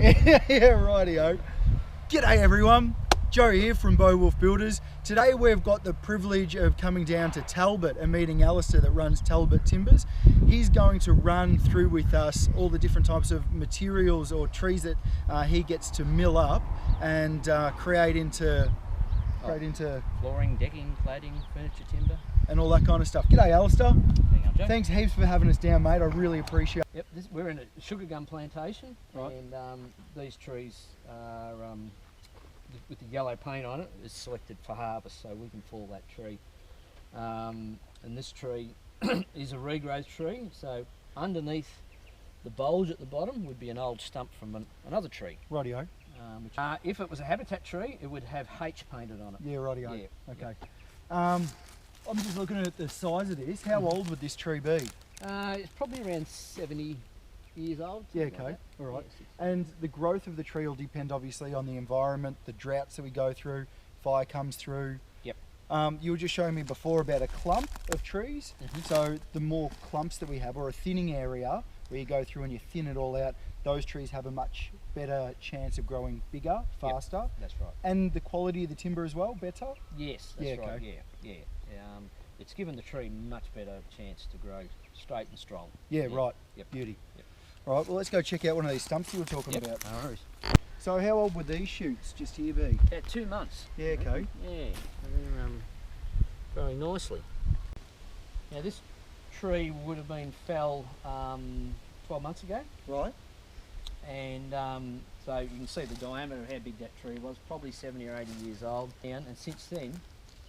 Yeah, rightio. G'day everyone, Joe here from Beowulf Builders. Today we've got the privilege of coming down to Talbot and meeting Alistair that runs Talbot Timbers. He's going to run through with us all the different types of materials or trees that he gets to mill up and create into flooring, decking, cladding, furniture, timber, and all that kind of stuff. G'day Alistair. Hang on, Joe. Thanks heaps for having us down, mate. I really appreciate it. Yep, we're in a sugar gum plantation, right. And these trees are, with the yellow paint on it, is selected for harvest, so we can fall that tree. And this tree is a regrowth tree, so underneath the bulge at the bottom would be an old stump from another tree. Rightio. If it was a habitat tree, it would have H painted on it. Yeah, rightio. Yeah. Okay. I'm just looking at the size of this. How old would this tree be? It's probably around 70 years old. Yeah, okay. Like all right. Yeah, and the growth of the tree will depend obviously on the environment, the droughts that we go through, fire comes through. Yep. You were just showing me before about a clump of trees. So the more clumps that we have, or a thinning area where you go through and you thin it all out, those trees have a much better chance of growing bigger, faster. Yep, that's right. And the quality of the timber as well, better? Yes, that's right. Okay. Yeah. It's given the tree much better chance to grow straight and strong. Yeah, right. Yep. Beauty. Yep. All right, well let's go check out one of these stumps you were talking about. No worries. So how old would these shoots just here be? About 2 months. Yeah, okay. Yeah, they're growing nicely. Now this tree would have been felled 12 months ago. Right. And so you can see the diameter of how big that tree was, probably 70 or 80 years old. And since then,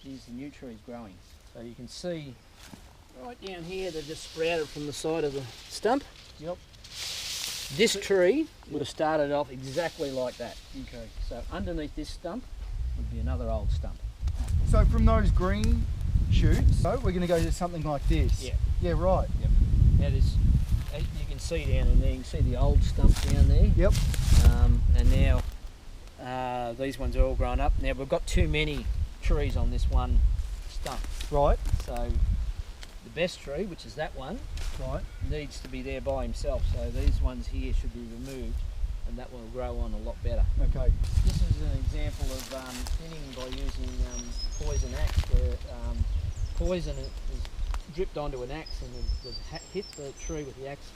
the new tree's growing. So you can see right down here, they've just sprouted from the side of the stump. Yep. This tree would have started off exactly like that. Okay. So underneath this stump would be another old stump. So from those green shoots, so we're going to go to something like this. Yeah. Yeah, right. Yep. Now this, you can see down in there, you can see the old stump down there. Yep. And now these ones are all grown up. Now we've got too many trees on this one stump. Right. So the best tree, which is that one, Right. needs to be there by himself. So these ones here should be removed, and that one will grow on a lot better. Okay. This is an example of thinning by using poison axe, where poison is dripped onto an axe and would hit the tree with the axe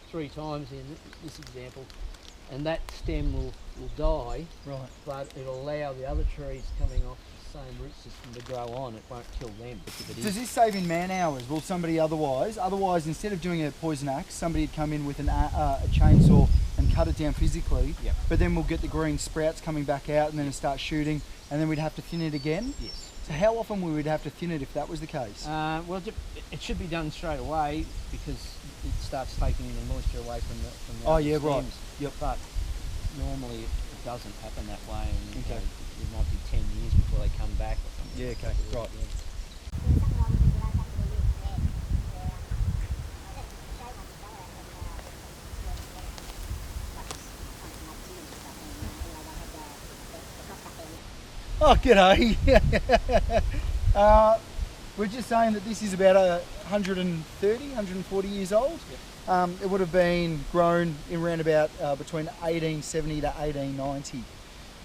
3 times in this example, and that stem will die. Right. But it'll allow the other trees coming off the same root system to grow on. It won't kill them. Does this save in man hours? Will somebody otherwise instead of doing a poison axe, somebody'd come in with a chainsaw and cut it down physically? Yep. But then we'll get the green sprouts coming back out and then it starts shooting and then we'd have to thin it again? Yes. So how often we would have to thin it if that was the case? Well, it should be done straight away because it starts taking the moisture away from the Oh other yeah, stems. right. Yep. But normally it doesn't happen that way, and Okay. it might be 10 years before they come back or something. Yeah, okay, right. Oh, g'day. We're just saying that this is about 130, 140 years old. Yep. It would have been grown in around about between 1870 to 1890.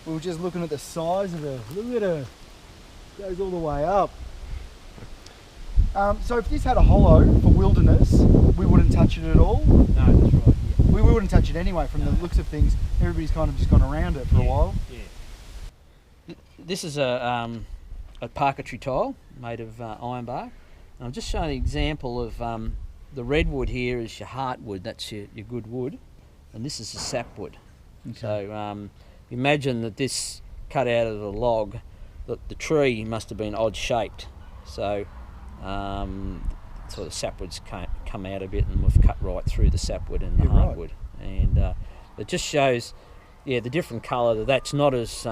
We were just looking at the size of it. Look at her. Goes all the way up. So if this had a hollow for wilderness, we wouldn't touch it at all. No, that's right. Yeah. We wouldn't touch it anyway from the looks of things. Everybody's kind of just gone around it for a while. Yeah. This is a parquetry tile made of ironbark. I'm just showing an example of the redwood here is your heartwood, that's your good wood, and this is the sapwood. Okay. So imagine that this cut out of the log, the tree must have been odd shaped. So the sapwoods come out a bit and we've cut right through the sapwood and the hardwood. Right. And it just shows the different colour. That's not as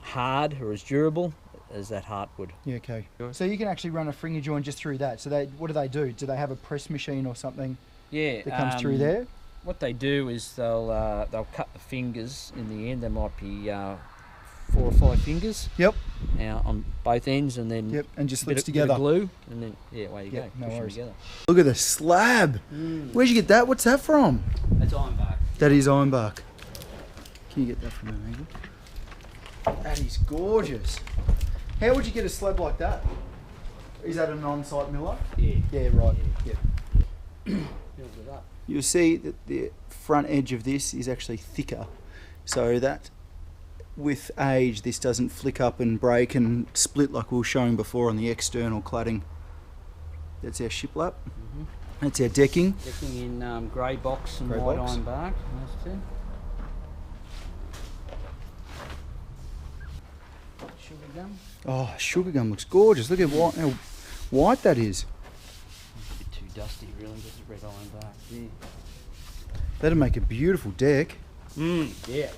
hard or as durable as that heartwood. Yeah, okay. So you can actually run a fringer joint just through that. So what do? Do they have a press machine or something that comes through there? What they do is they'll cut the fingers in the end. There might be 4 or 5 fingers. Yep. Now on both ends, and then and just slips bit together. Of glue, and then away you go. No Push them worries. together. Look at the slab. Where'd you get that? What's that from? That's ironbark. That is ironbark. Can you get that from an angle? That is gorgeous. How would you get a slab like that? Is that an on-site miller? Yeah. Yeah, right. Yeah. Build it up. You'll see that the front edge of this is actually thicker, so that with age this doesn't flick up and break and split like we were showing before on the external cladding. That's our shiplap. That's our decking. Decking in grey box and Grey white box. iron bark. Those two. Sugar gum. Oh, sugar gum looks gorgeous. Look at how white that is. A bit too dusty, really. Just a red iron bark. Yeah. That'd make a beautiful deck. Yeah.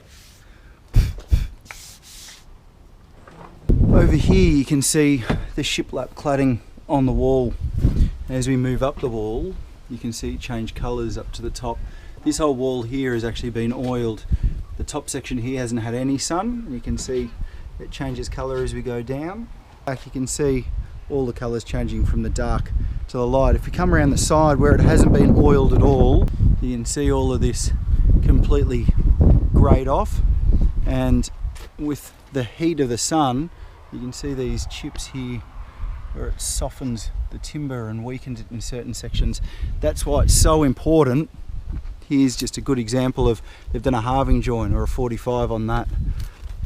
Over here you can see the shiplap cladding on the wall. As we move up the wall, you can see it change colours up to the top. This whole wall here has actually been oiled. The top section here hasn't had any sun. You can see it changes colour as we go down. Back you can see all the colours changing from the dark to the light. If you come around the side where it hasn't been oiled at all, you can see all of this completely greyed off, and with the heat of the sun you can see these chips here where it softens the timber and weakens it in certain sections. That's why it's so important. Here's just a good example of they've done a halving joint or a 45 on that,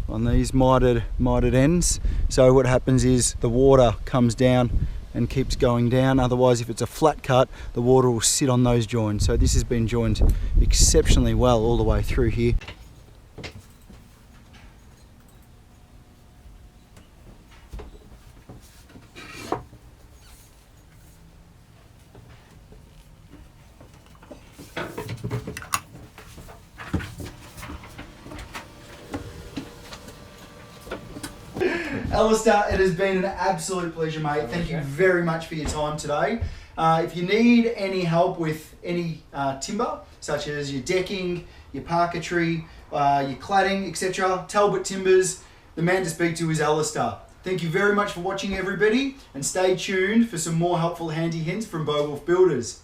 on these mitered ends. So what happens is the water comes down and keeps going down. Otherwise, if it's a flat cut, the water will sit on those joints. So this has been joined exceptionally well all the way through here. Alistair, it has been an absolute pleasure, mate. Thank you very much for your time today. If you need any help with any timber, such as your decking, your parquetry, your cladding, etc., Talbot Timbers, the man to speak to is Alistair. Thank you very much for watching, everybody, and stay tuned for some more helpful handy hints from Beowulf Builders.